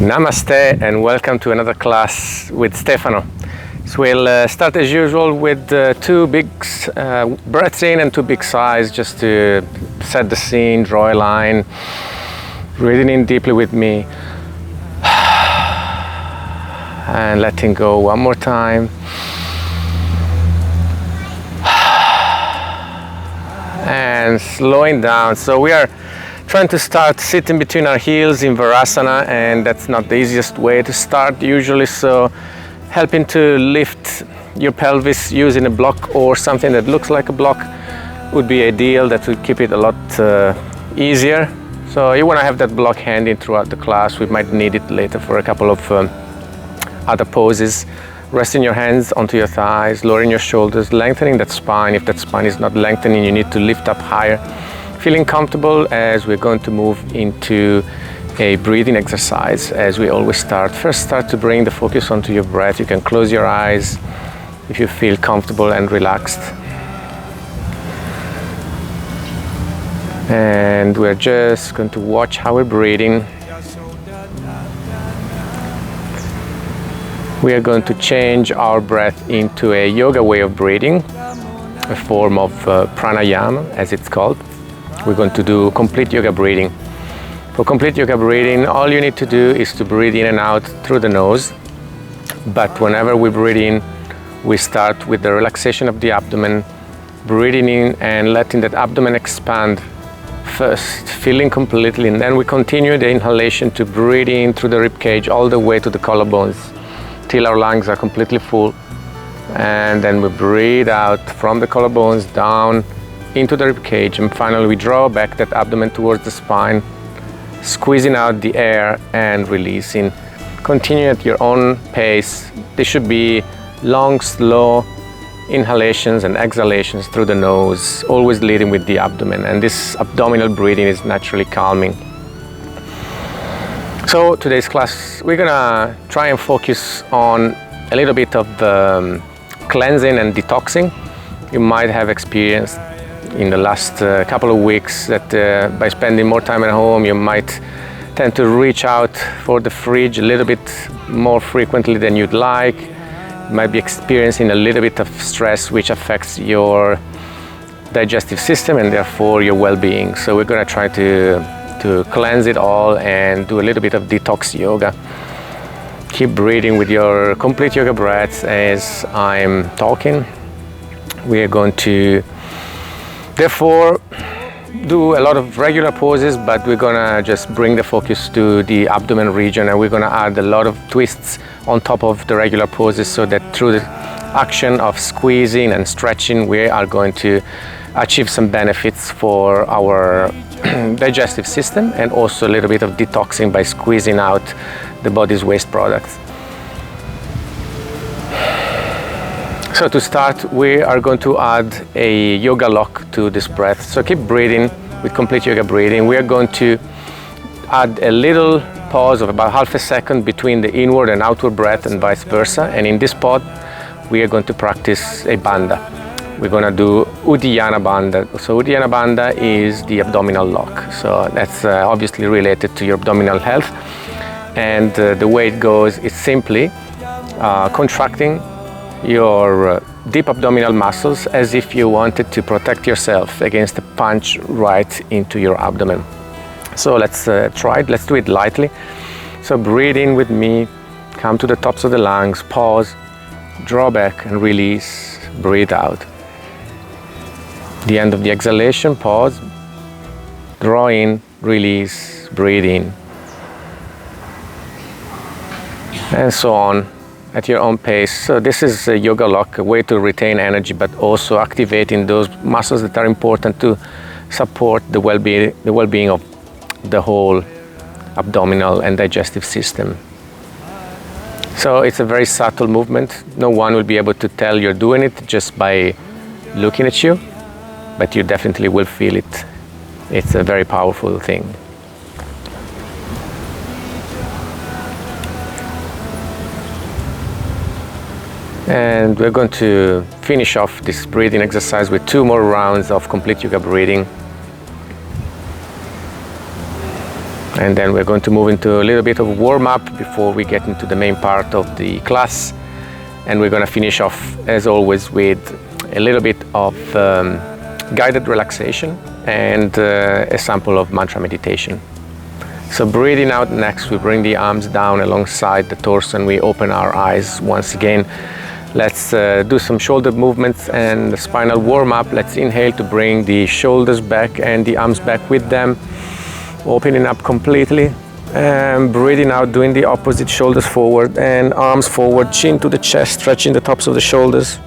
Namaste and welcome to another class with Stefano. So we'll start as usual with two big breaths in and two big sighs just to set the scene, draw a line. Breathing in deeply with me and letting go one more time. And slowing down. So we are trying to start sitting between our heels in Virasana, and that's not the easiest way to start usually, so helping to lift your pelvis using a block or something that looks like a block would be ideal. That would keep it a lot easier. So you want to have that block handy throughout the class. We might need it later for a couple of other poses. Resting your hands onto your thighs, lowering your shoulders, lengthening that spine. If that spine is not lengthening, you need to lift up higher. Feeling comfortable as we're going to move into a breathing exercise as we always start. First, start to bring the focus onto your breath. You can close your eyes if you feel comfortable and relaxed. And we're just going to watch how we're breathing. We are going to change our breath into a yoga way of breathing, a form of pranayama as it's called. We're going to do complete yoga breathing. For complete yoga breathing, all you need to do is to breathe in and out through the nose. But whenever we breathe in, we start with the relaxation of the abdomen, breathing in and letting that abdomen expand first, filling completely, and then we continue the inhalation to breathe in through the rib cage all the way to the collarbones till our lungs are completely full. And then we breathe out from the collarbones down into the rib cage, and finally we draw back that abdomen towards the spine, squeezing out the air and releasing. Continue at your own pace. This should be long, slow inhalations and exhalations through the nose, always leading with the abdomen, and this abdominal breathing is naturally calming. So today's class we're gonna try and focus on a little bit of cleansing and detoxing. You might have experienced in the last couple of weeks that by spending more time at home, you might tend to reach out for the fridge a little bit more frequently than you'd like. You might be experiencing a little bit of stress which affects your digestive system and therefore your well-being. So we're going to try to cleanse it all and do a little bit of detox yoga. Keep breathing with your complete yoga breaths as I'm talking. We are going to therefore do a lot of regular poses, but we're gonna just bring the focus to the abdomen region, and we're gonna add a lot of twists on top of the regular poses, so that through the action of squeezing and stretching we are going to achieve some benefits for our digestive system, and also a little bit of detoxing by squeezing out the body's waste products. So to start, we are going to add a yoga lock to this breath. So keep breathing with complete yoga breathing. We are going to add a little pause of about half a second between the inward and outward breath and vice versa. And in this pod, we are going to practice a bandha. We're going to do Uddiyana Bandha. So Uddiyana Bandha is the abdominal lock. So that's obviously related to your abdominal health. And the way it goes is simply contracting your deep abdominal muscles as if you wanted to protect yourself against a punch right into your abdomen. So let's try it. Let's do it lightly. So breathe in with me, come to the tops of the lungs, pause, draw back and release, breathe out. The end of the exhalation, pause, draw in, release, breathe in, and so on at your own pace. So this is a yoga lock, a way to retain energy, but also activating those muscles that are important to support the well-being of the whole abdominal and digestive system. So it's a very subtle movement. No one will be able to tell you're doing it just by looking at you, but you definitely will feel it. It's a very powerful thing. And we're going to finish off this breathing exercise with 2 more rounds of complete yoga breathing. And then we're going to move into a little bit of warm-up before we get into the main part of the class. And we're going to finish off, as always, with a little bit of guided relaxation and a sample of mantra meditation. So breathing out next, we bring the arms down alongside the torso and we open our eyes once again. Let's do some shoulder movements and the spinal warm-up. Let's inhale to bring the shoulders back and the arms back with them. Opening up completely and breathing out, doing the opposite, shoulders forward and arms forward, chin to the chest, stretching the tops of the shoulders.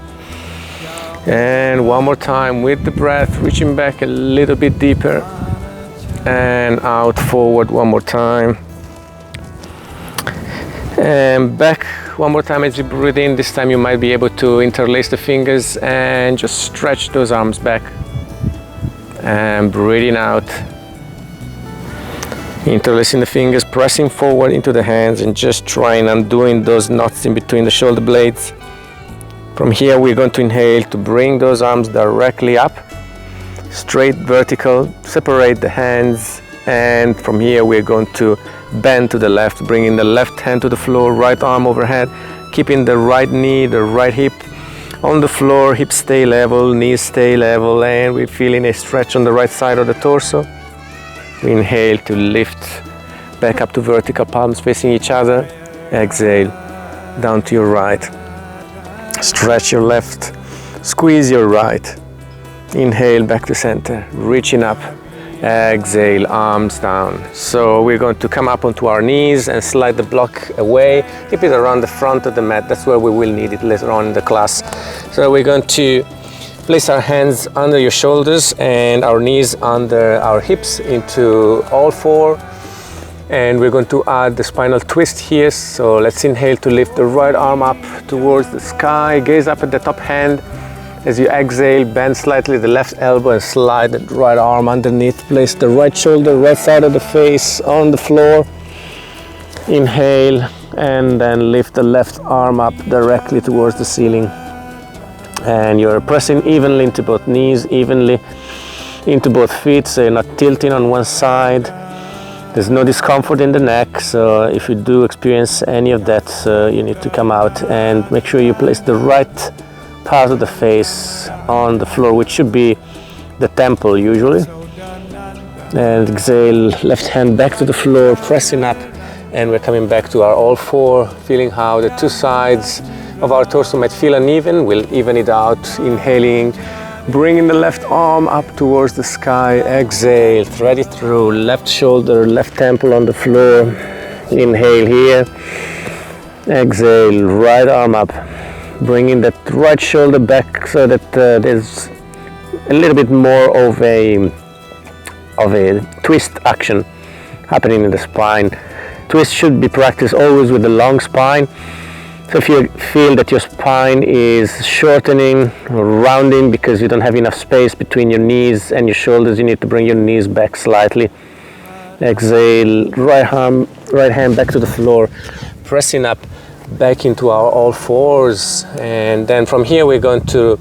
And one more time with the breath, reaching back a little bit deeper and out forward one more time. And back one more time as you breathe in. This time you might be able to interlace the fingers and just stretch those arms back. And breathing out. Interlacing the fingers, pressing forward into the hands and just trying undoing those knots in between the shoulder blades. From here we're going to inhale to bring those arms directly up, straight vertical, separate the hands, and from here we're going to bend to the left, bringing the left hand to the floor, right arm overhead, keeping the right knee, the right hip on the floor, hips stay level, knees stay level, and we're feeling a stretch on the right side of the torso. We inhale to lift back up to vertical, palms facing each other. Exhale, down to your right. Stretch your left, squeeze your right. Inhale, back to center, reaching up. Exhale, arms down. So we're going to come up onto our knees and slide the block away. Keep it around the front of the mat. That's where we will need it later on in the class. So we're going to place our hands under your shoulders and our knees under our hips into all four. And we're going to add the spinal twist here. So let's inhale to lift the right arm up towards the sky. Gaze up at the top hand. As you exhale, bend slightly the left elbow and slide the right arm underneath. Place the right shoulder, right side of the face on the floor. Inhale and then lift the left arm up directly towards the ceiling. And you're pressing evenly into both knees, evenly into both feet, so you're not tilting on one side. There's no discomfort in the neck, so if you do experience any of that, you need to come out and make sure you place the right part of the face on the floor, which should be the temple usually. And exhale, left hand back to the floor, pressing up, and we're coming back to our all four, feeling how the two sides of our torso might feel uneven. We'll even it out, inhaling, bringing the left arm up towards the sky. Exhale, thread it through, left shoulder, left temple on the floor. Inhale here. Exhale, right arm up, bringing that right shoulder back so that there's a little bit more of a twist action happening in the spine. Twist should be practiced always with the long spine. So if you feel that your spine is shortening or rounding because you don't have enough space between your knees and your shoulders, you need to bring your knees back slightly. Exhale, right hand back to the floor, pressing up back into our all fours. And then from here we're going to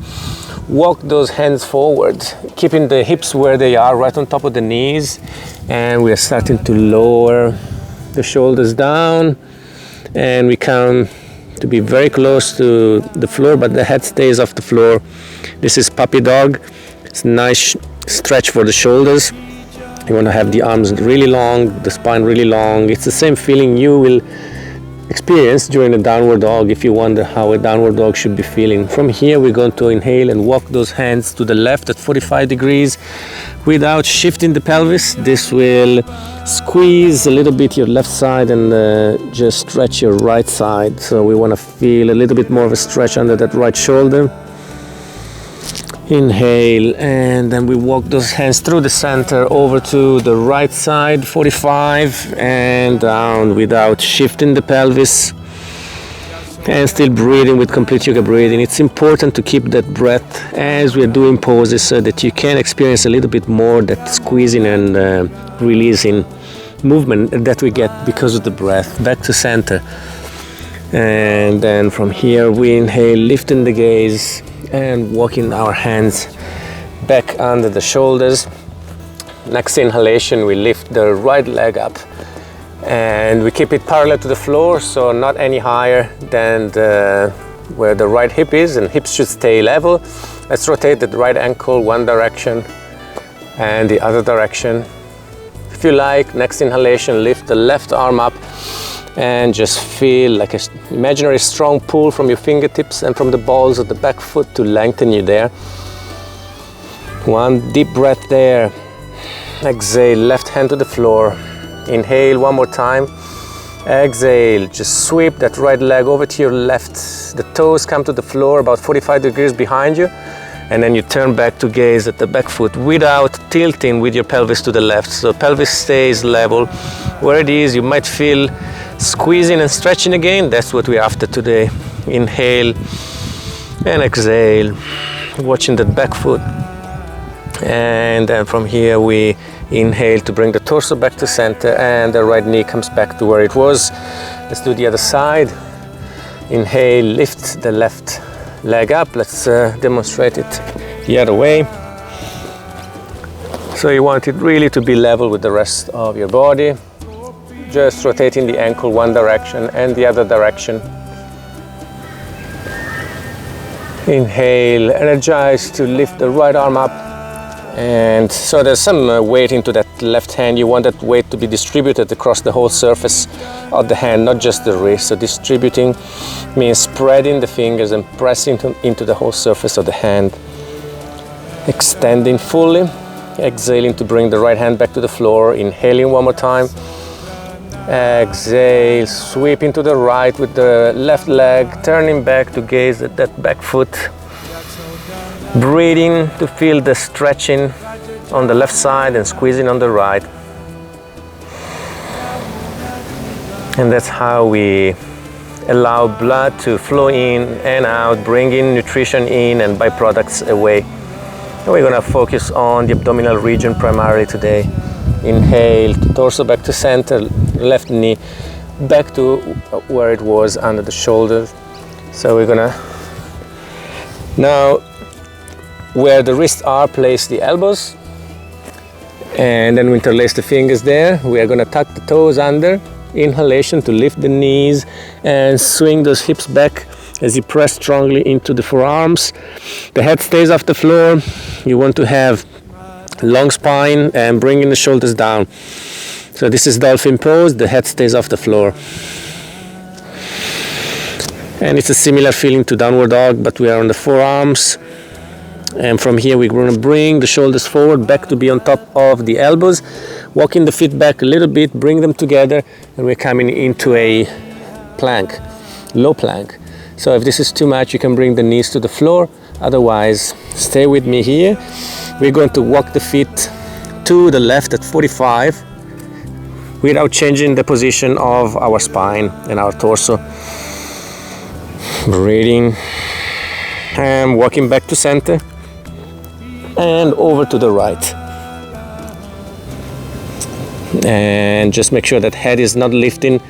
walk those hands forward, keeping the hips where they are, right on top of the knees. And we are starting to lower the shoulders down, and we come to be very close to the floor, but the head stays off the floor. This is puppy dog. It's a nice stretch for the shoulders. You want to have the arms really long, the spine really long. It's the same feeling you will experience during a downward dog if you wonder how a downward dog should be feeling. From here we're going to inhale and walk those hands to the left at 45 degrees without shifting the pelvis. This will squeeze a little bit your left side and just stretch your right side. So we want to feel a little bit more of a stretch under that right shoulder. Inhale, and then we walk those hands through the center over to the right side, 45, and down without shifting the pelvis. And still breathing with complete yoga breathing. It's important to keep that breath as we're doing poses so that you can experience a little bit more that squeezing and releasing movement that we get because of the breath. Back to center. And then from here we inhale, lifting the gaze and walking our hands back under the shoulders. Next inhalation, we lift the right leg up and we keep it parallel to the floor, so not any higher than where the right hip is, and hips should stay level. Let's rotate the right ankle one direction and the other direction. If you like, next inhalation, lift the left arm up and just feel like an imaginary strong pull from your fingertips and from the balls of the back foot to lengthen you there. One deep breath there. Exhale, left hand to the floor. Inhale one more time. Exhale, just sweep that right leg over to your left. The toes come to the floor about 45 degrees behind you, and then you turn back to gaze at the back foot without tilting with your pelvis to the left. So pelvis stays level. Where it is, you might feel squeezing and stretching again. That's what we're after today. Inhale and exhale, watching that back foot. And then from here we inhale to bring the torso back to center and the right knee comes back to where it was. Let's do the other side. Inhale, lift the left leg up. Let's demonstrate it the other way. So you want it really to be level with the rest of your body. Just rotating the ankle one direction and the other direction. Inhale, energize to lift the right arm up. And so there's some weight into that left hand. You want that weight to be distributed across the whole surface of the hand, not just the wrist. So distributing means spreading the fingers and pressing into the whole surface of the hand. Extending fully. Exhaling to bring the right hand back to the floor. Inhaling one more time. Exhale, sweeping to the right with the left leg, turning back to gaze at that back foot. Breathing to feel the stretching on the left side and squeezing on the right. And that's how we allow blood to flow in and out, bringing nutrition in and byproducts away. And we're going to focus on the abdominal region primarily today. Inhale, torso back to center, left knee back to where it was under the shoulders. So we're going to now, where the wrists are, place the elbows, and then we interlace the fingers there. We are going to tuck the toes under. Inhalation to lift the knees and swing those hips back as you press strongly into the forearms. The head stays off the floor. You want to have long spine and bringing the shoulders down. So this is dolphin pose. The head stays off the floor. And it's a similar feeling to downward dog, but we are on the forearms. And from here we're going to bring the shoulders forward, back to be on top of the elbows, walking the feet back a little bit, bring them together, and we're coming into a plank, low plank. So if this is too much, you can bring the knees to the floor. Otherwise, stay with me here. We're going to walk the feet to the left at 45 without changing the position of our spine and our torso. Breathing and walking back to center. And over to the right, and just make sure that head is not lifting,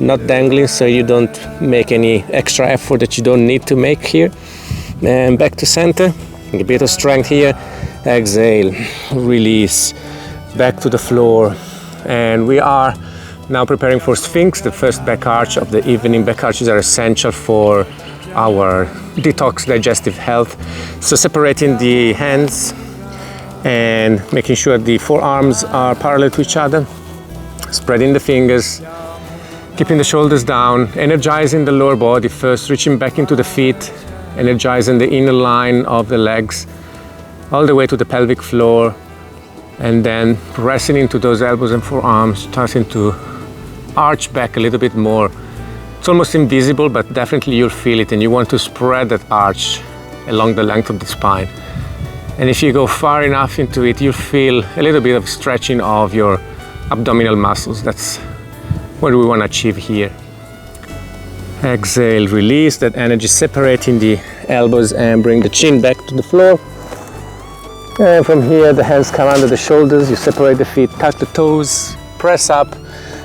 not dangling, so you don't make any extra effort that you don't need to make here. And back to center, a bit of strength here. Exhale, release, back to the floor. And we are now preparing for Sphinx, the first back arch of the evening. Back arches are essential for our detox digestive health. So separating the hands and making sure the forearms are parallel to each other, spreading the fingers, keeping the shoulders down, energizing the lower body first, reaching back into the feet, energizing the inner line of the legs all the way to the pelvic floor, and then pressing into those elbows and forearms, starting to arch back a little bit more. It's almost invisible, but definitely you'll feel it, and you want to spread that arch along the length of the spine. And if you go far enough into it, you'll feel a little bit of stretching of your abdominal muscles. That's what we want to achieve here. Exhale, release that energy, separating the elbows and bring the chin back to the floor. And from here, the hands come under the shoulders. You separate the feet, tuck the toes, press up,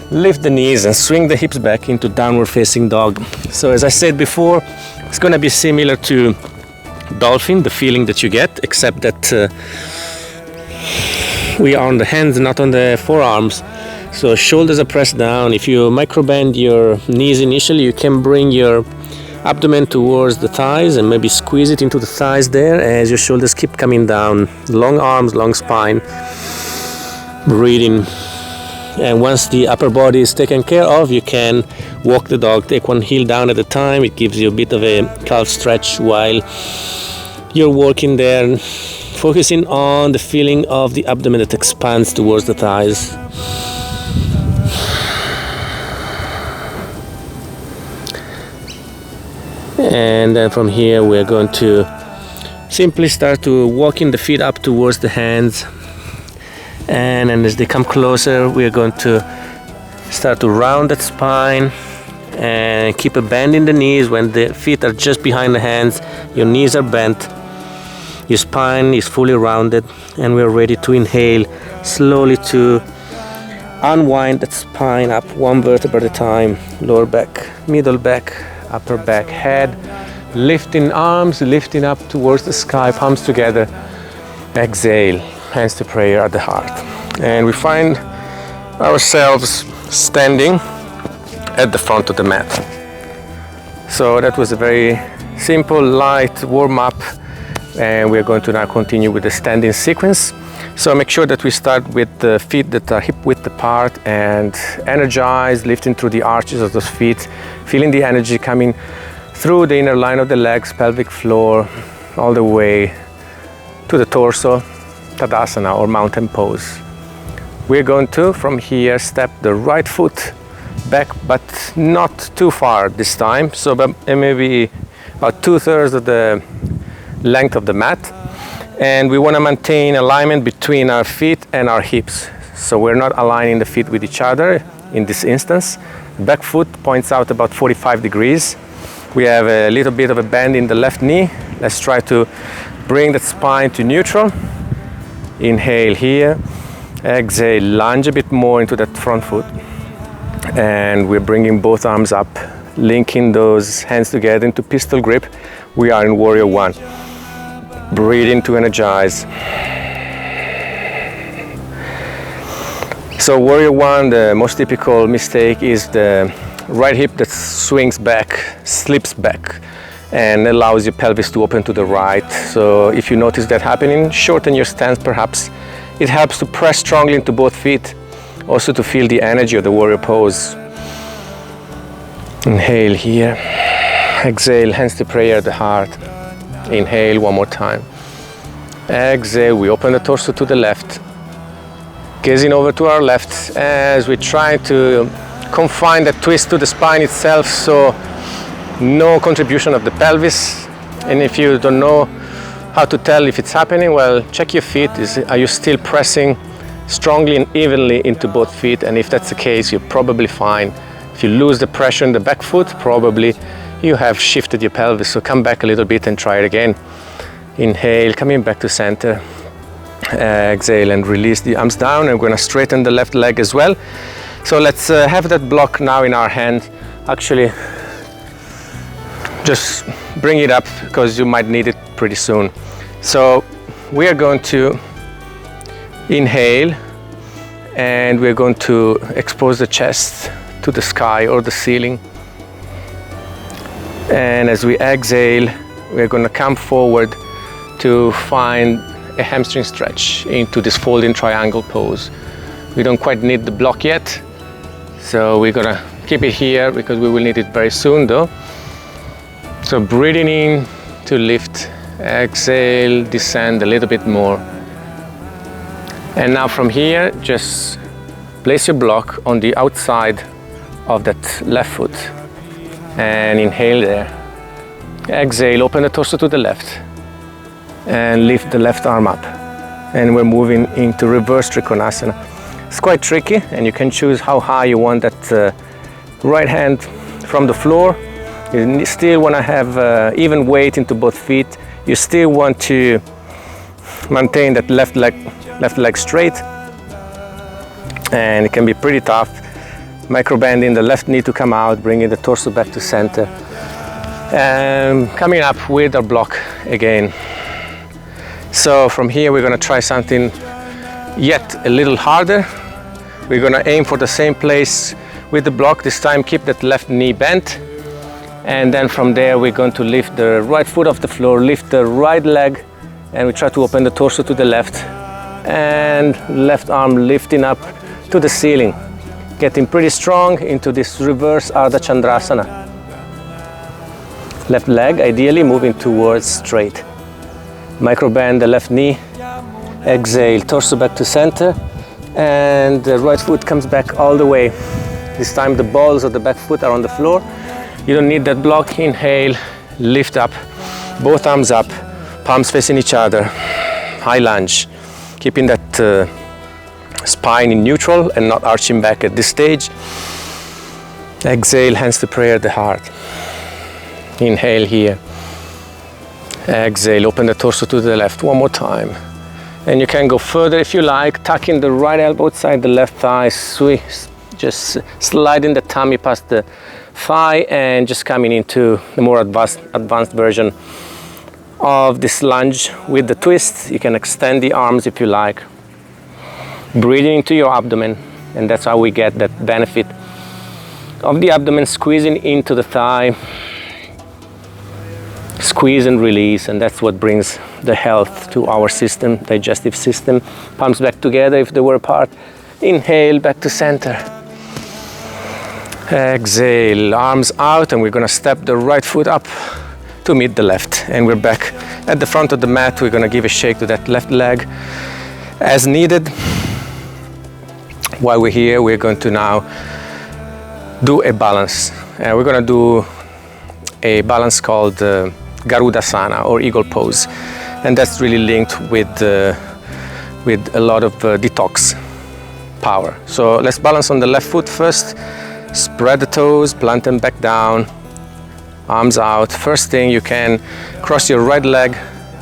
lift the knees and swing the hips back into downward facing dog. So as I said before, it's going to be similar to dolphin, the feeling that you get, except that we are on the hands, not on the forearms. So shoulders are pressed down. If you microbend your knees initially, you can bring your abdomen towards the thighs and maybe squeeze it into the thighs there as your shoulders keep coming down. Long arms, long spine. Breathing. And once the upper body is taken care of, you can walk the dog. Take one heel down at a time. It gives you a bit of a calf stretch while you're working there, focusing on the feeling of the abdomen that expands towards the thighs. And then from here we're going to simply start to walking the feet up towards the hands, and then as they come closer we're going to start to round that spine and keep a bend in the knees. When the feet are just behind the hands, your knees are bent, your spine is fully rounded, and we're ready to inhale slowly to unwind that spine up one vertebra at a time. Lower back, middle back, upper back, head, lifting arms, lifting up towards the sky, palms together. Exhale, hands to prayer at the heart. And we find ourselves standing at the front of the mat. So that was a very simple, light warm-up, and we're going to now continue with the standing sequence. So make sure that we start with the feet that are hip width apart and energize, lifting through the arches of those feet, feeling the energy coming through the inner line of the legs, pelvic floor, all the way to the torso, Tadasana or mountain pose. We're going to, from here, step the right foot back, but not too far this time. So maybe about 2/3 of the length of the mat. And we want to maintain alignment between our feet and our hips. So we're not aligning the feet with each other in this instance. Back foot points out about 45 degrees. We have a little bit of a bend in the left knee. Let's try to bring that spine to neutral. Inhale here. Exhale, lunge a bit more into that front foot. And we're bringing both arms up, linking those hands together into pistol grip. We are in Warrior One. Breathing to energize. So Warrior One, the most typical mistake is the right hip that swings back, slips back, and allows your pelvis to open to the right. So if you notice that happening, shorten your stance perhaps. It helps to press strongly into both feet, also to feel the energy of the warrior pose. Inhale here. Exhale, hands to prayer at the heart. Inhale one more time. Exhale, we open the torso to the left. Gazing over to our left as we try to confine the twist to the spine itself, so no contribution of the pelvis. And if you don't know how to tell if it's happening, well, check your feet. Are you still pressing strongly and evenly into both feet? And if that's the case, you're probably fine. If you lose the pressure in the back foot, probably you have shifted your pelvis. So come back a little bit and try it again. Inhale, coming back to center. Exhale and release the arms down. I'm going to straighten the left leg as well. So let's have that block now in our hand. Actually, just bring it up because you might need it pretty soon. So we are going to inhale and we're going to expose the chest to the sky or the ceiling. And as we exhale, we're going to come forward to find a hamstring stretch into this folding triangle pose. We don't quite need the block yet, so we're going to keep it here because we will need it very soon though. So breathing in to lift, exhale, descend a little bit more. And now from here, just place your block on the outside of that left foot and inhale there. Exhale, open the torso to the left and lift the left arm up. And we're moving into reverse Trikonasana. It's quite tricky and you can choose how high you want that right hand from the floor. You still want to have even weight into both feet. You still want to maintain that left leg straight. And it can be pretty tough. Microbending the left knee to come out, bringing the torso back to center. And coming up with our block again. So from here we're going to try something yet a little harder. We're gonna aim for the same place with the block. This time keep that left knee bent. And then from there we're going to lift the right foot off the floor, lift the right leg, and we try to open the torso to the left. And left arm lifting up to the ceiling. Getting pretty strong into this reverse Ardha Chandrasana. Left leg ideally moving towards straight. Micro bend the left knee. Exhale, torso back to center. And the right foot comes back all the way. This time the balls of the back foot are on the floor. You don't need that block. Inhale, lift up, both arms up, palms facing each other. High lunge. Keeping that spine in neutral and not arching back at this stage. Exhale, hands to prayer, the heart. Inhale here. Exhale, open the torso to the left one more time. And you can go further if you like, tucking the right elbow outside the left thigh, just sliding the tummy past the thigh and just coming into the more advanced version of this lunge with the twist. You can extend the arms if you like. Breathing into your abdomen, and that's how we get that benefit of the abdomen squeezing into the thigh. Squeeze and release, and that's what brings the health to our system, digestive system. Palms back together if they were apart. Inhale, back to center. Exhale, arms out, and we're gonna step the right foot up to meet the left. And we're back at the front of the mat. We're gonna give a shake to that left leg as needed. While we're here, we're going to now do a balance. We're gonna do a balance called Garudasana or eagle pose, and that's really linked with a lot of detox power. So let's balance on the left foot first. Spread the toes, plant them back down, arms out. First thing, you can cross your right leg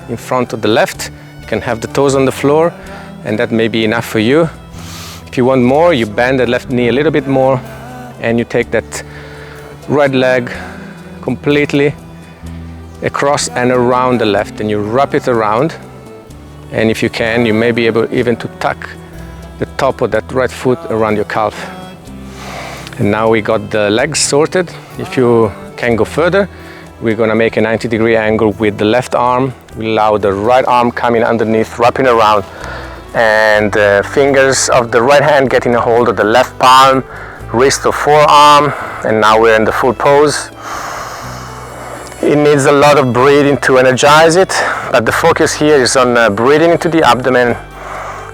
in front of the left. You can have the toes on the floor, and that may be enough for you. If you want more, you bend the left knee a little bit more, and you take that right leg completely across and around the left, and you wrap it around. And if you can, you may be able even to tuck the top of that right foot around your calf. And now we got the legs sorted. If you can go further, we're gonna make a 90-degree angle with the left arm. We allow the right arm coming underneath, wrapping around, and the fingers of the right hand getting a hold of the left palm, wrist or forearm, and now we're in the full pose. It needs a lot of breathing to energize it, but the focus here is on breathing into the abdomen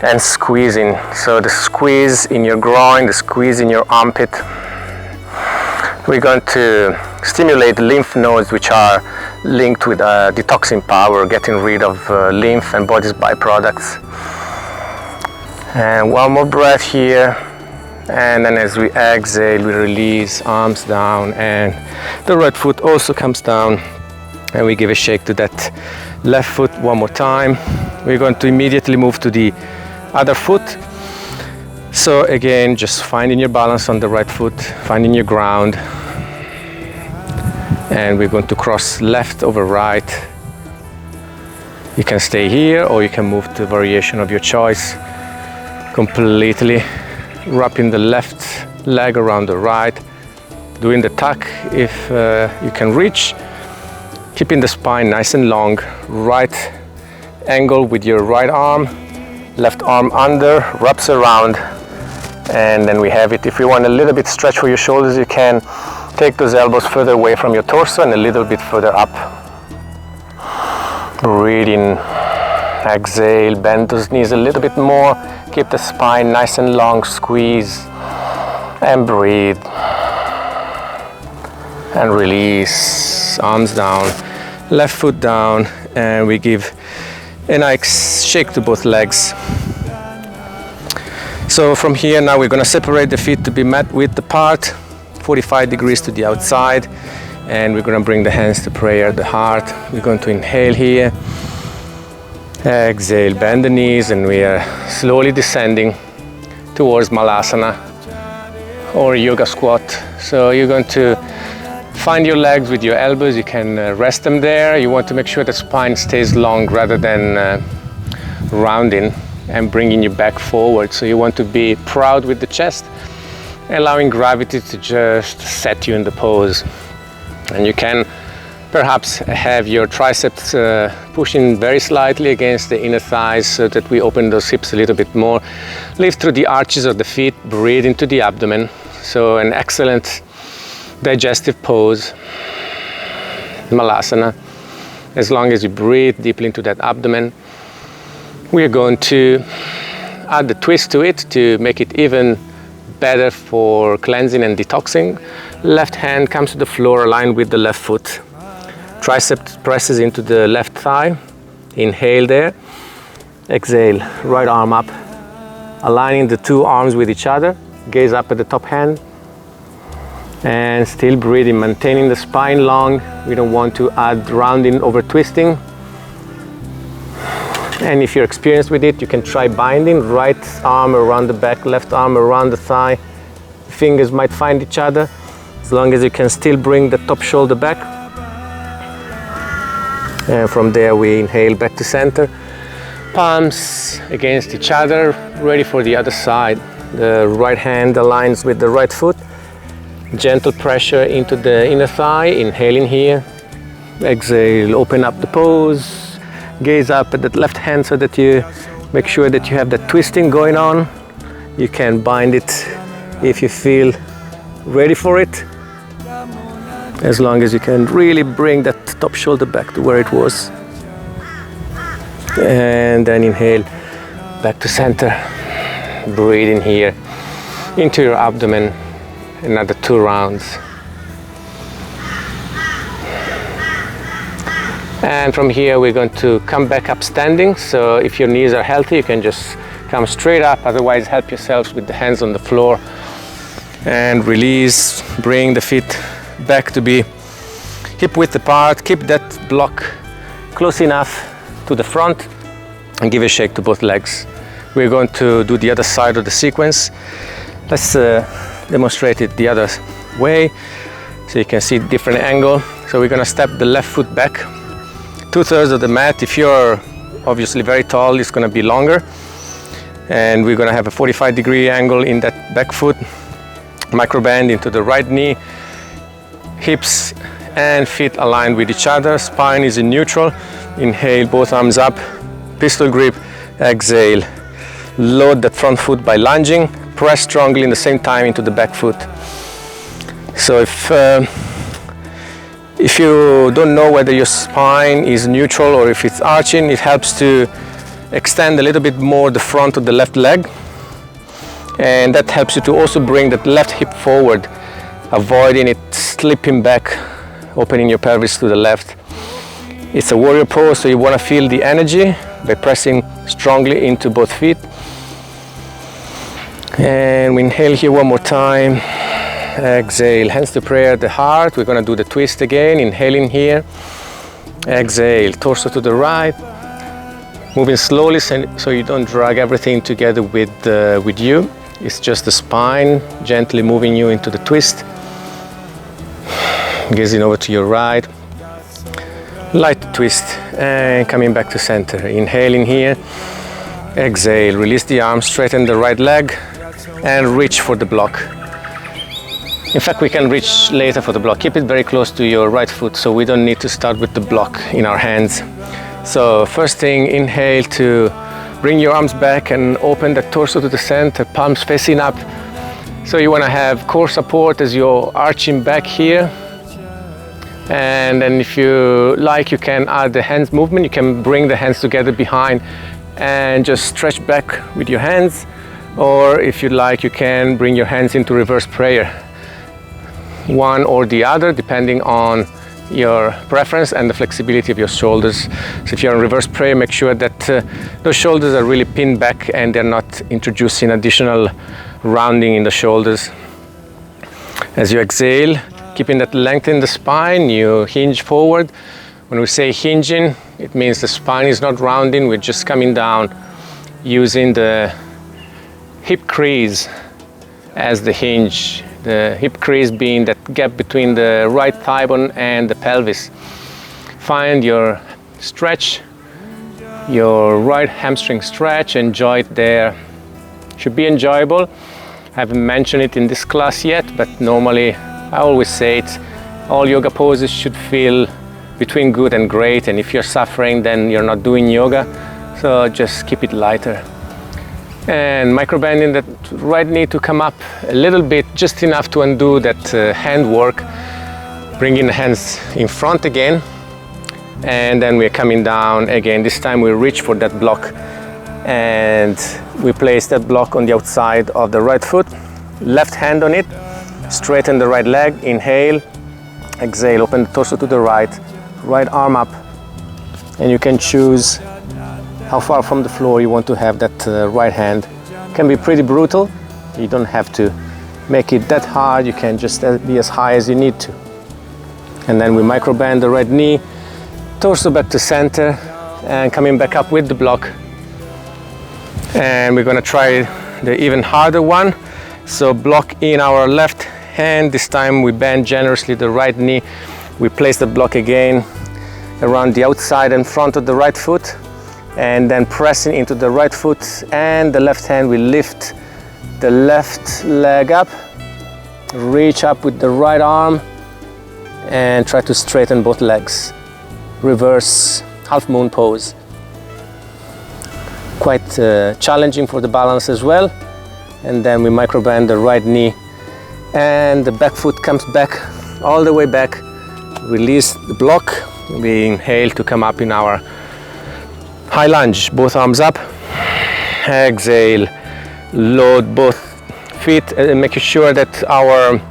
and squeezing. So the squeeze in your groin, the squeeze in your armpit. We're going to stimulate the lymph nodes, which are linked with detoxing power, getting rid of lymph and body's byproducts. And one more breath here. And then as we exhale, we release, arms down, and the right foot also comes down. And we give a shake to that left foot one more time. We're going to immediately move to the other foot. So again, just finding your balance on the right foot, finding your ground. And we're going to cross left over right. You can stay here, or you can move to a variation of your choice. Completely wrapping the left leg around the right, doing the tuck if you can reach, keeping the spine nice and long, right angle with your right arm, left arm under, wraps around, and then we have it. If you want a little bit stretch for your shoulders, you can take those elbows further away from your torso and a little bit further up. Breathing, exhale, bend those knees a little bit more. Keep the spine nice and long, squeeze and breathe and release. Arms down, left foot down, and we give a nice shake to both legs. So from here now we're going to separate the feet to be mat width apart, 45 degrees to the outside, and we're going to bring the hands to prayer, the heart. We're going to inhale here. Exhale, bend the knees, and we are slowly descending towards Malasana or yoga squat. So you're going to find your legs with your elbows. You can rest them there. You want to make sure the spine stays long rather than rounding. and bringing you back forward. So you want to be proud with the chest, allowing gravity to just set you in the pose. And you can perhaps have your triceps pushing very slightly against the inner thighs so that we open those hips a little bit more. Lift through the arches of the feet, breathe into the abdomen. So an excellent digestive pose, malasana. As long as you breathe deeply into that abdomen, we are going to add the twist to it to make it even better for cleansing and detoxing. Left hand comes to the floor aligned with the left foot. Tricep presses into the left thigh. Inhale there. Exhale, right arm up. Aligning the two arms with each other. Gaze up at the top hand. And still breathing, maintaining the spine long. We don't want to add rounding over twisting. And if you're experienced with it, you can try binding. Right arm around the back, left arm around the thigh. Fingers might find each other. As long as you can still bring the top shoulder back. And from there we inhale back to center. Palms against each other, ready for the other side. The right hand aligns with the right foot. Gentle pressure into the inner thigh, inhaling here. Exhale, open up the pose. Gaze up at the left hand so that you make sure that you have that twisting going on. You can bind it if you feel ready for it. As long as you can really bring that top shoulder back to where it was. And then inhale back to center. Breathe in here into your abdomen. Another 2 rounds. And from here we're going to come back up standing. So if your knees are healthy, you can just come straight up. Otherwise, help yourselves with the hands on the floor and release. Bring the feet back to be hip width apart. Keep that block close enough to the front and give a shake to both legs. We're going to do the other side of the sequence. Let's demonstrate it the other way so you can see different angle. So we're going to step the left foot back 2/3 of the mat. If you're obviously very tall, it's going to be longer, and we're going to have a 45-degree angle in that back foot. Micro bend into the right knee. Hips and feet aligned with each other. Spine is in neutral. Inhale, both arms up. Pistol grip. Exhale. Load that front foot by lunging. Press strongly in the same time into the back foot. So if you don't know whether your spine is neutral or if it's arching, it helps to extend a little bit more the front of the left leg. And that helps you to also bring that left hip forward, avoiding it slipping back, opening your pelvis to the left. It's a warrior pose, so you want to feel the energy by pressing strongly into both feet. And we inhale here one more time. Exhale, hands to prayer at the heart. We're going to do the twist again. Inhaling here. Exhale, torso to the right. Moving slowly so you don't drag everything together with you. It's just the spine gently moving you into the twist. Gazing over to your right. Light twist and coming back to center. Inhaling here. Exhale, release the arm, straighten the right leg and reach for the block. In fact, we can reach later for the block. Keep it very close to your right foot so we don't need to start with the block in our hands. So first thing, inhale to bring your arms back and open the torso to the center, palms facing up. So you want to have core support as you're arching back here. And then if you like, you can add the hands movement. You can bring the hands together behind and just stretch back with your hands. Or if you like, you can bring your hands into reverse prayer. One or the other, depending on your preference and the flexibility of your shoulders. So if you're in reverse prayer, make sure that those shoulders are really pinned back and they're not introducing additional rounding in the shoulders. As you exhale, keeping that length in the spine, you hinge forward. When we say hinging, it means the spine is not rounding, we're just coming down using the hip crease as the hinge. The hip crease being that gap between the right thigh bone and the pelvis. Find your stretch your right hamstring stretch. Enjoy it there. Should be enjoyable. I haven't mentioned it in this class yet, but normally I always say it, all yoga poses should feel between good and great, and if you're suffering, then you're not doing yoga, so just keep it lighter. And microbending that right knee to come up a little bit, just enough to undo that hand work. Bringing the hands in front again, and then we're coming down again. This time we reach for that block and we place that block on the outside of the right foot, left hand on it, straighten the right leg, inhale, exhale, open the torso to the right, right arm up, and you can choose how far from the floor you want to have that right hand. It can be pretty brutal, you don't have to make it that hard, you can just be as high as you need to. And then we microbend the right knee, torso back to center, and coming back up with the block. And we're gonna try the even harder one. So block in our left hand, this time we bend generously the right knee. We place the block again around the outside and front of the right foot, and then pressing into the right foot and the left hand, we lift the left leg up, reach up with the right arm, and try to straighten both legs. Reverse half moon pose. Quite challenging for the balance as well. And then we microbend the right knee and the back foot comes back, all the way back. Release the block. We inhale to come up in our high lunge, both arms up. Exhale, load both feet, making sure that our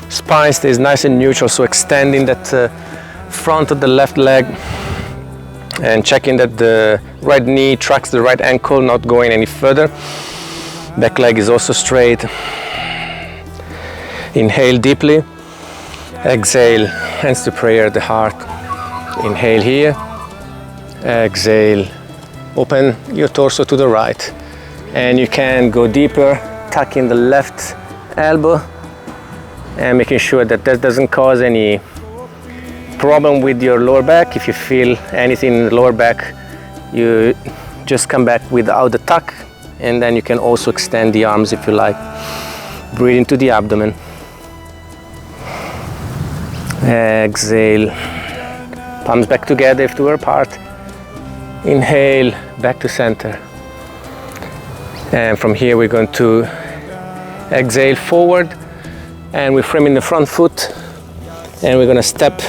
spine stays nice and neutral, so extending that front of the left leg and checking that the right knee tracks the right ankle, not going any further. Back leg is also straight. Inhale deeply. Exhale, hands to prayer, the heart. Inhale here. Exhale, open your torso to the right. And you can go deeper, tucking the left elbow and making sure that that doesn't cause any problem with your lower back. If you feel anything in the lower back, you just come back without the tuck, and then you can also extend the arms if you like. Breathe into the abdomen. Exhale, palms back together if they were apart. Inhale, back to center. And from here we're going to exhale forward, and we're framing the front foot, and we're going to step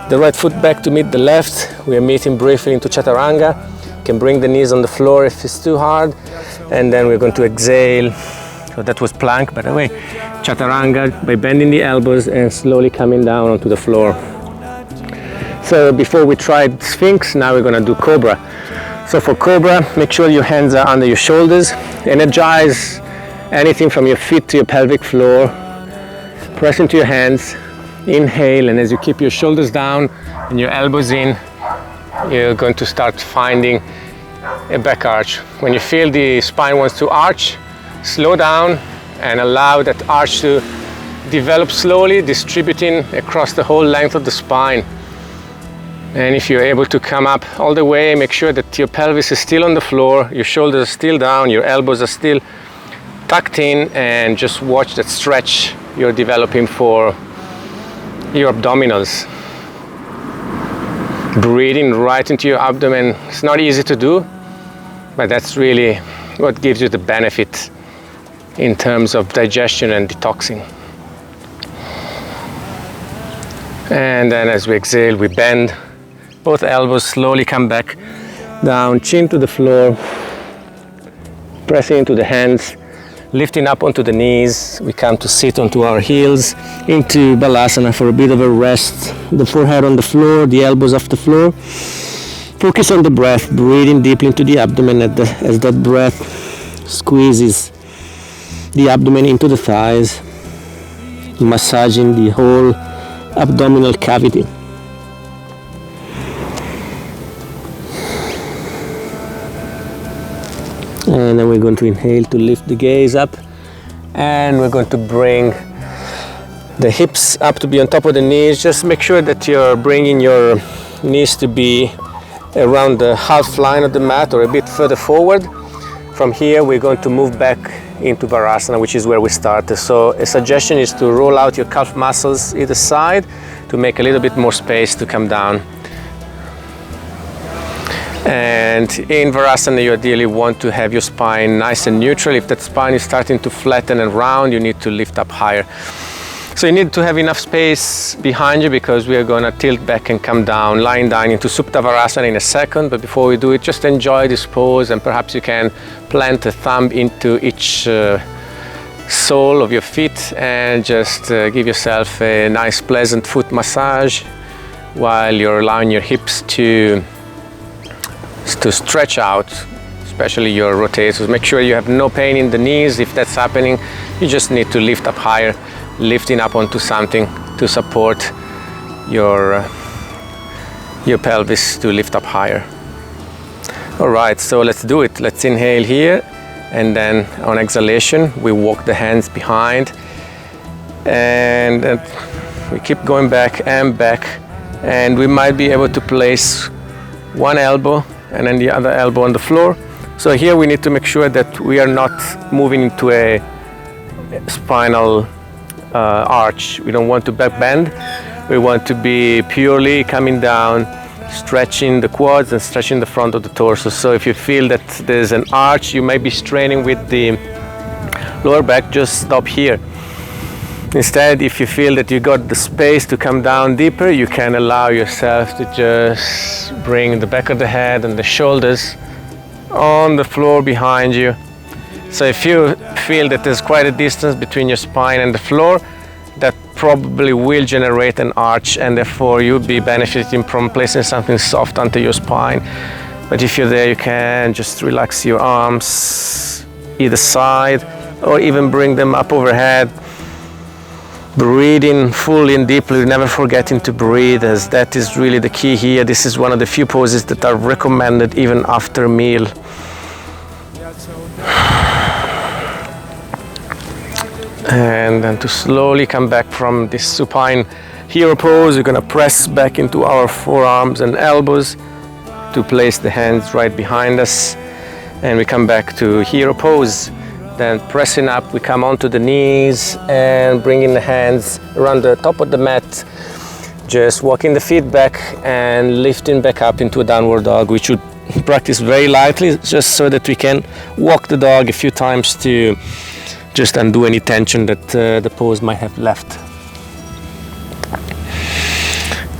the right foot back to meet the left. We are meeting briefly into chaturanga. You can bring the knees on the floor if it's too hard, and then we're going to exhale. So that was plank, by the way. Chaturanga by bending the elbows and slowly coming down onto the floor. So before we tried Sphinx, now we're going to do Cobra. So for Cobra, make sure your hands are under your shoulders. Energize anything from your feet to your pelvic floor. Press into your hands. Inhale, and as you keep your shoulders down and your elbows in, you're going to start finding a back arch. When you feel the spine wants to arch, slow down and allow that arch to develop slowly, distributing across the whole length of the spine. And if you're able to come up all the way, make sure that your pelvis is still on the floor, your shoulders are still down, your elbows are still tucked in, and just watch that stretch you're developing for your abdominals. Breathing right into your abdomen. It's not easy to do, but that's really what gives you the benefit in terms of digestion and detoxing. And then as we exhale, we bend both elbows, slowly come back down, chin to the floor, pressing into the hands, lifting up onto the knees. We come to sit onto our heels into Balasana for a bit of a rest. The forehead on the floor, the elbows off the floor. Focus on the breath, breathing deeply into the abdomen as that breath squeezes the abdomen into the thighs, massaging the whole abdominal cavity. And then we're going to inhale to lift the gaze up, and we're going to bring the hips up to be on top of the knees. Just make sure that you're bringing your knees to be around the half line of the mat or a bit further forward. From here we're going to move back into Varasana, which is where we started. So a suggestion is to roll out your calf muscles either side to make a little bit more space to come down. And in Varasana you ideally want to have your spine nice and neutral. If that spine is starting to flatten and round, you need to lift up higher. So you need to have enough space behind you, because we are going to tilt back and come down, lying down into Supta Varasana in a second. But before we do it, just enjoy this pose, and perhaps you can plant a thumb into each sole of your feet and just give yourself a nice pleasant foot massage while you're allowing your hips to stretch out, especially your rotators. Make sure you have no pain in the knees. If that's happening, you just need to lift up higher, lifting up onto something to support your pelvis to lift up higher. All right, so let's do it. Let's inhale here, and then on exhalation we walk the hands behind, and we keep going back and back, and we might be able to place one elbow and then the other elbow on the floor. So here we need to make sure that we are not moving into a spinal arch. We don't want to back bend. We want to be purely coming down, stretching the quads and stretching the front of the torso. So if you feel that there's an arch, you may be straining with the lower back, just stop here. Instead, if you feel that you got the space to come down deeper, you can allow yourself to just bring the back of the head and the shoulders on the floor behind you. So if you feel that there's quite a distance between your spine and the floor, that probably will generate an arch, and therefore you'll be benefiting from placing something soft onto your spine. But if you're there, you can just relax your arms either side, or even bring them up overhead. Breathing fully and deeply, never forgetting to breathe, as that is really the key here. This is one of the few poses that are recommended even after a meal. And then to slowly come back from this supine hero pose, we're going to press back into our forearms and elbows to place the hands right behind us, and we come back to hero pose. Then pressing up, we come onto the knees and bringing the hands around the top of the mat, just walking the feet back and lifting back up into a downward dog. We should practice very lightly, just so that we can walk the dog a few times to just undo any tension that the pose might have left.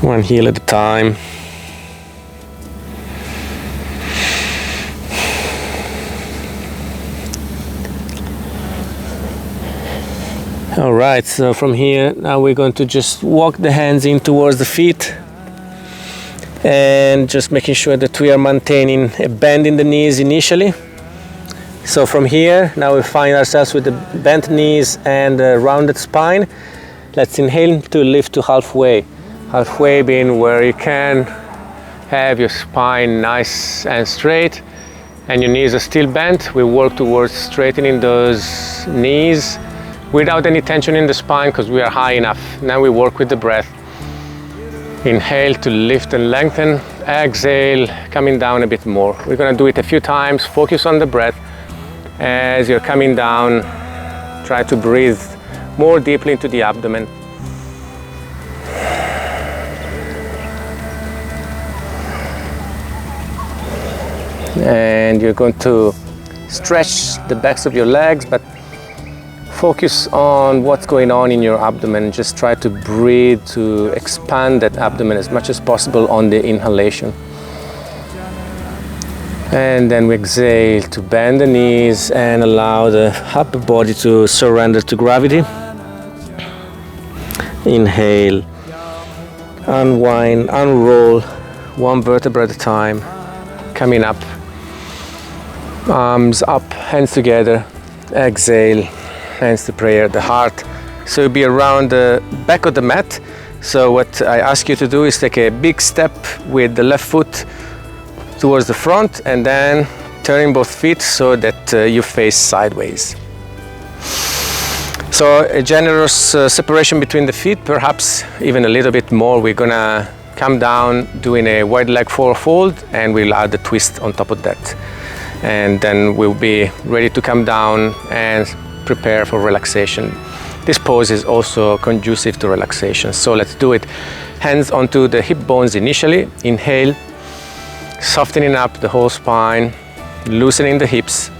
One heel at a time. All right, so from here now we're going to just walk the hands in towards the feet, and just making sure that we are maintaining a bend in the knees initially. So from here now we find ourselves with the bent knees and a rounded spine. Let's inhale to lift to halfway. Halfway being where you can have your spine nice and straight and your knees are still bent. We work towards straightening those knees without any tension in the spine, because we are high enough. Now we work with the breath. Inhale to lift and lengthen. Exhale, coming down a bit more. We're going to do it a few times. Focus on the breath. As you're coming down, try to breathe more deeply into the abdomen. And you're going to stretch the backs of your legs, but focus on what's going on in your abdomen. Just try to breathe to expand that abdomen as much as possible on the inhalation. And then we exhale to bend the knees and allow the upper body to surrender to gravity. Inhale, unwind, unroll, one vertebra at a time, coming up. Arms up, hands together. Exhale, hands to prayer, the heart. So you'll be around the back of the mat. So what I ask you to do is take a big step with the left foot towards the front, and then turning both feet so that you face sideways. So a generous separation between the feet, perhaps even a little bit more. We're gonna come down doing a wide leg forward fold, and we'll add the twist on top of that. And then we'll be ready to come down and prepare for relaxation. This pose is also conducive to relaxation. So let's do it. Hands onto the hip bones initially. Inhale, softening up the whole spine, loosening the hips.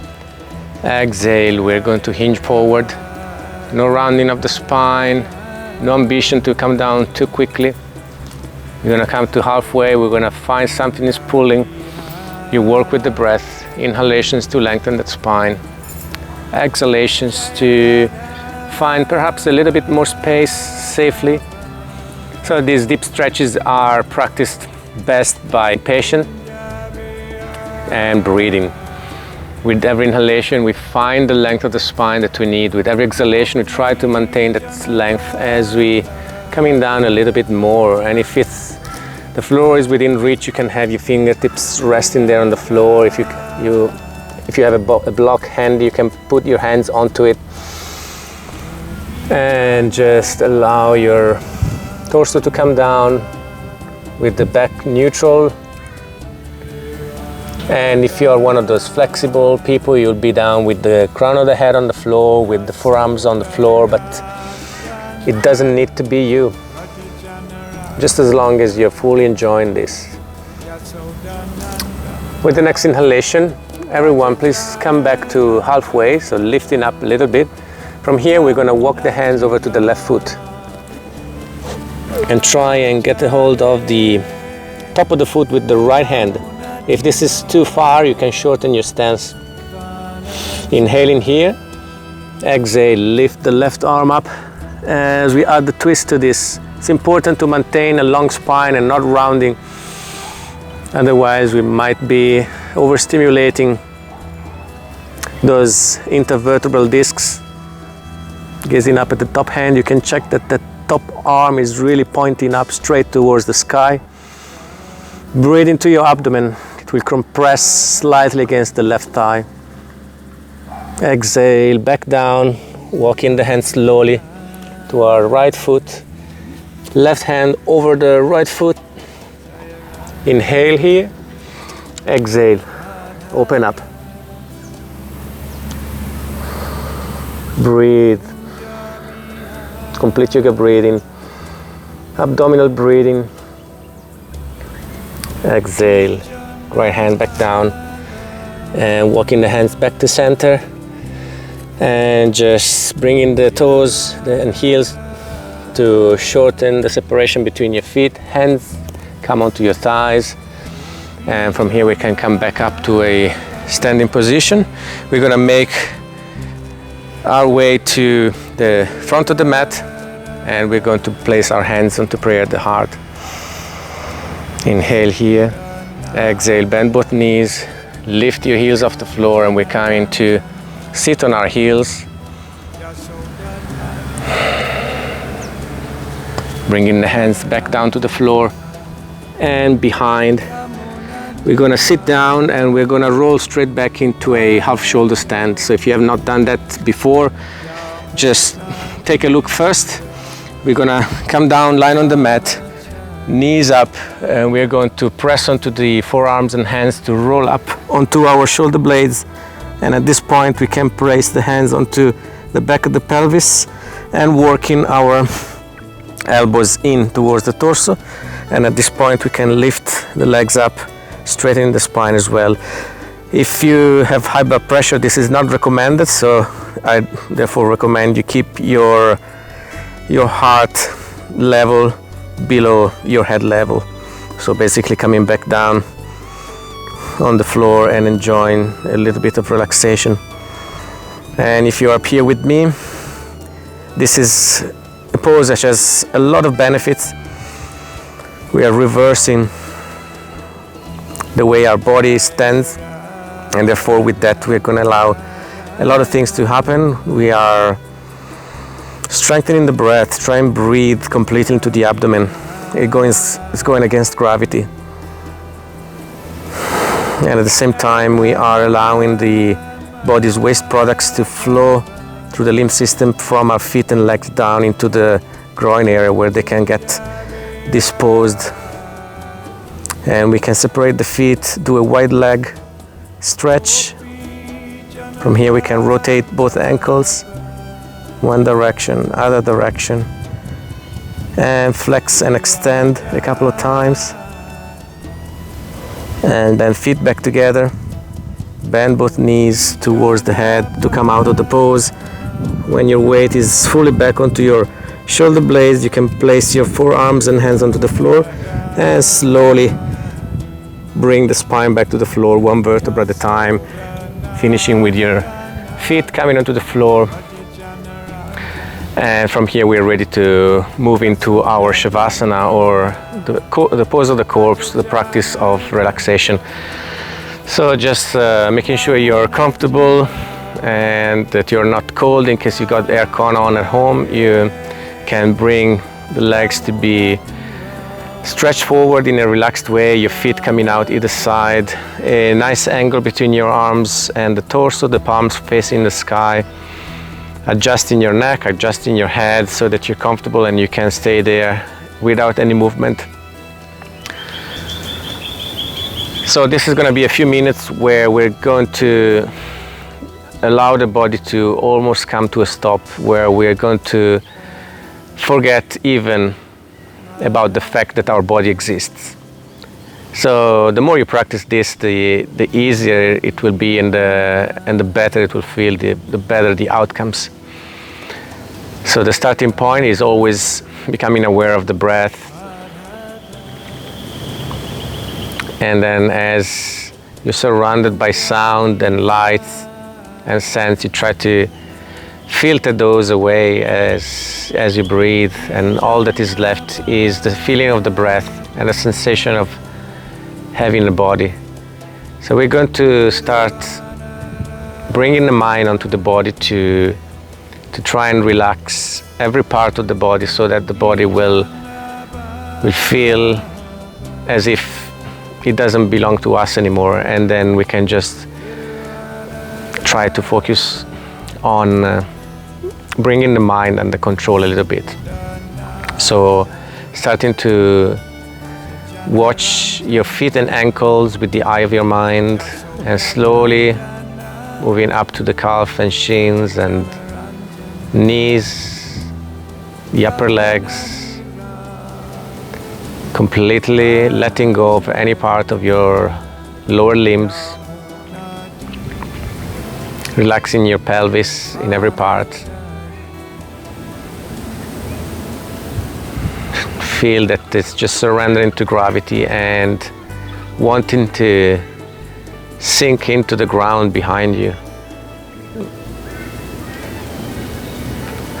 Exhale, we're going to hinge forward. No rounding of the spine, no ambition to come down too quickly. You're gonna come to halfway, we're gonna find something is pulling. You work with the breath, inhalations to lengthen that spine, exhalations to find perhaps a little bit more space safely. So these deep stretches are practiced best by patient and breathing. With every inhalation, we find the length of the spine that we need. With every exhalation, we try to maintain that length as we coming down a little bit more. And if the floor is within reach, you can have your fingertips resting there on the floor. If you have a block handy, you can put your hands onto it and just allow your torso to come down with the back neutral. And if you are one of those flexible people, you'll be down with the crown of the head on the floor, with the forearms on the floor, but it doesn't need to be you. Just as long as you're fully enjoying this. With the next inhalation, everyone please come back to halfway, so lifting up a little bit. From here, we're gonna walk the hands over to the left foot and try and get a hold of the top of the foot with the right hand. If this is too far, you can shorten your stance. Inhaling here, exhale, lift the left arm up. As we add the twist to this, it's important to maintain a long spine and not rounding. Otherwise, we might be overstimulating those intervertebral discs. Gazing up at the top hand, you can check that the top arm is really pointing up straight towards the sky. Breathe into your abdomen. It will compress slightly against the left thigh. Exhale, back down, walking the hand slowly to our right foot. Left hand over the right foot. Inhale here. Exhale, open up. Breathe. Complete yoga breathing. Abdominal breathing. Exhale. Right hand back down and walking the hands back to center, and just bringing the toes and heels to shorten the separation between your feet. Hands come onto your thighs, and from here we can come back up to a standing position. We're gonna make our way to the front of the mat, and we're going to place our hands onto prayer at the heart. Inhale here. Exhale, bend both knees, lift your heels off the floor, and we're coming to sit on our heels. Bringing the hands back down to the floor and behind. We're gonna sit down and we're gonna roll straight back into a half shoulder stand. So if you have not done that before, just take a look first. We're gonna come down, line on the mat, knees up, and we're going to press onto the forearms and hands to roll up onto our shoulder blades. And at this point we can place the hands onto the back of the pelvis and working our elbows in towards the torso. And at this point we can lift the legs up, straightening the spine as well. If you have high blood pressure, this is not recommended, so I therefore recommend you keep your heart level below your head level. So basically coming back down on the floor and enjoying a little bit of relaxation. And if you're up here with me, this is a pose that has a lot of benefits. We are reversing the way our body stands, and therefore with that we're going to allow a lot of things to happen. We are strengthening the breath, try and breathe completely into the abdomen. It's going against gravity. And at the same time, we are allowing the body's waste products to flow through the lymph system from our feet and legs down into the groin area, where they can get disposed And we can separate the feet, do a wide leg stretch. From here we can rotate both ankles, one direction, other direction, and flex and extend a couple of times. And then feet back together, bend both knees towards the head to come out of the pose. When your weight is fully back onto your shoulder blades, you can place your forearms and hands onto the floor and slowly bring the spine back to the floor, one vertebra at a time, finishing with your feet coming onto the floor. And from here we're ready to move into our Shavasana, or the pose of the corpse, the practice of relaxation. So just making sure you're comfortable and that you're not cold. In case you got aircon on at home, you can bring the legs to be stretched forward in a relaxed way, your feet coming out either side, a nice angle between your arms and the torso, the palms facing the sky, adjusting your neck, adjusting your head so that you're comfortable and you can stay there without any movement. So this is going to be a few minutes where we're going to allow the body to almost come to a stop, where we're going to forget even about the fact that our body exists. So the more you practice this, the easier it will be, and the better it will feel, the better the outcomes. So the starting point is always becoming aware of the breath. And then as you're surrounded by sound and light and sense, you try to filter those away as you breathe, and all that is left is the feeling of the breath and the sensation of having the body. So we're going to start bringing the mind onto the body to try and relax every part of the body, so that the body will feel as if it doesn't belong to us anymore, and then we can just try to focus on bringing the mind under control a little bit. So starting to watch your feet and ankles with the eye of your mind, and slowly moving up to the calf and shins and knees, the upper legs, completely letting go of any part of your lower limbs, relaxing your pelvis in every part. Feel that it's just surrendering to gravity and wanting to sink into the ground behind you.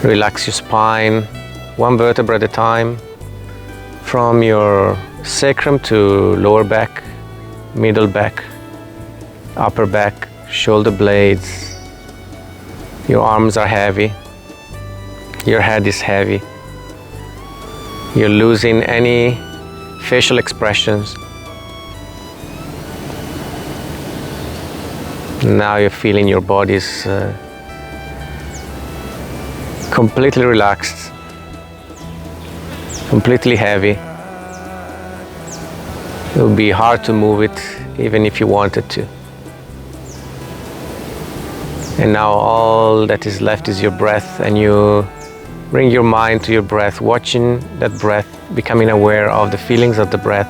Relax your spine, one vertebra at a time, from your sacrum to lower back, middle back, upper back, shoulder blades. Your arms are heavy, your head is heavy. You're losing any facial expressions. Now you're feeling your body's completely relaxed, completely heavy. It would be hard to move it even if you wanted to. And now all that is left is your breath, and you bring your mind to your breath, watching that breath, becoming aware of the feelings of the breath.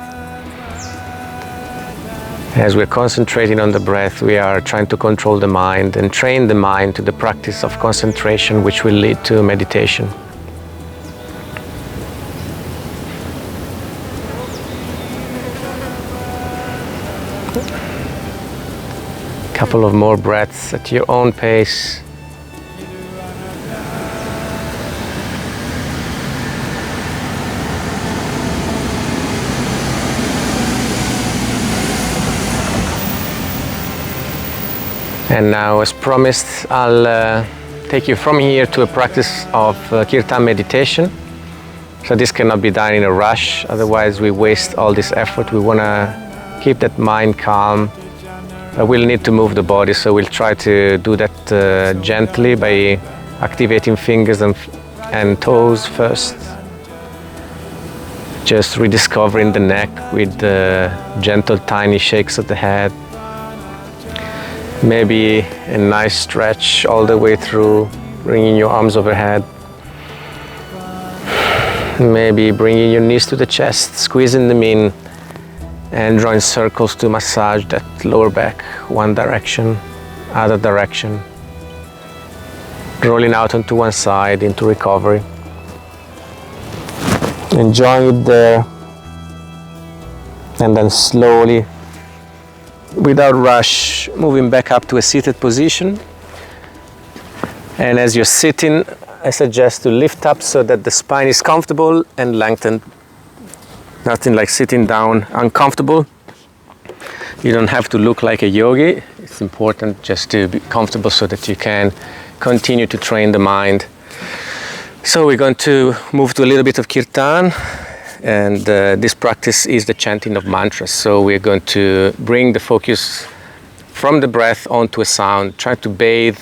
As we're concentrating on the breath, we are trying to control the mind and train the mind to the practice of concentration, which will lead to meditation. A couple of more breaths at your own pace. And now, as promised, I'll take you from here to a practice of kirtan meditation. So this cannot be done in a rush, otherwise we waste all this effort. We want to keep that mind calm. We'll need to move the body, so we'll try to do that gently by activating fingers and toes first. Just rediscovering the neck with gentle, tiny shakes of the head. Maybe a nice stretch all the way through, bringing your arms overhead. Maybe bringing your knees to the chest, squeezing them in, and drawing circles to massage that lower back, one direction, other direction. Rolling out onto one side into recovery. Enjoying it there, and then slowly, without rush, moving back up to a seated position. And as you're sitting, I suggest to lift up so that the spine is comfortable and lengthened. Nothing like sitting down uncomfortable. You don't have to look like a yogi. It's important just to be comfortable so that you can continue to train the mind. So we're going to move to a little bit of kirtan, and this practice is the chanting of mantras. So we're going to bring the focus from the breath onto a sound, try to bathe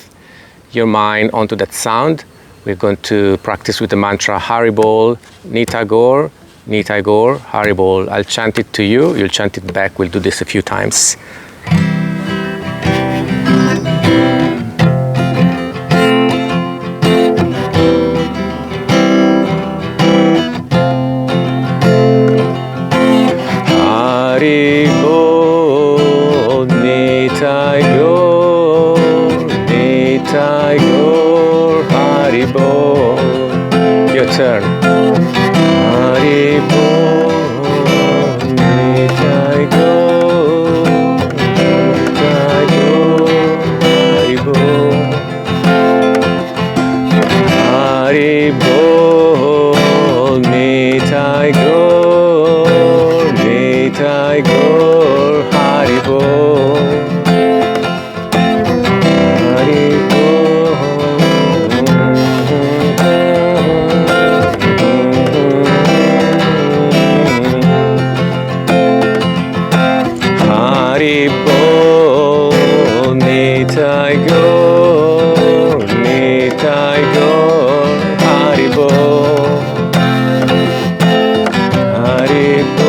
your mind onto that sound. We're going to practice with the mantra Haribol, Nitagor, Nitagor, Haribol. I'll chant it to you, you'll chant it back. We'll do this a few times. Haribol, Nitagor, Nitagor, Haribol. Your turn. Haribol, Nitagor, Nitagor, Haribol. Haribol, Nitagor, Nitagor, Haribol. Haribol, Nitagor, Nitagor, Haribol. Haribol.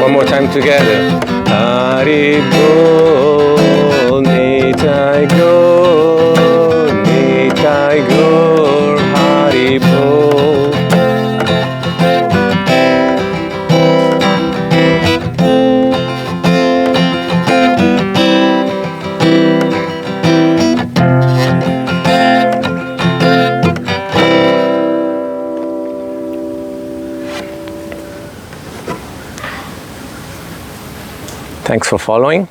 One more time together. Haribol, Nitagor, Nitagor, Haribol. Thanks for following.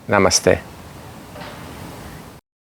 Namaste.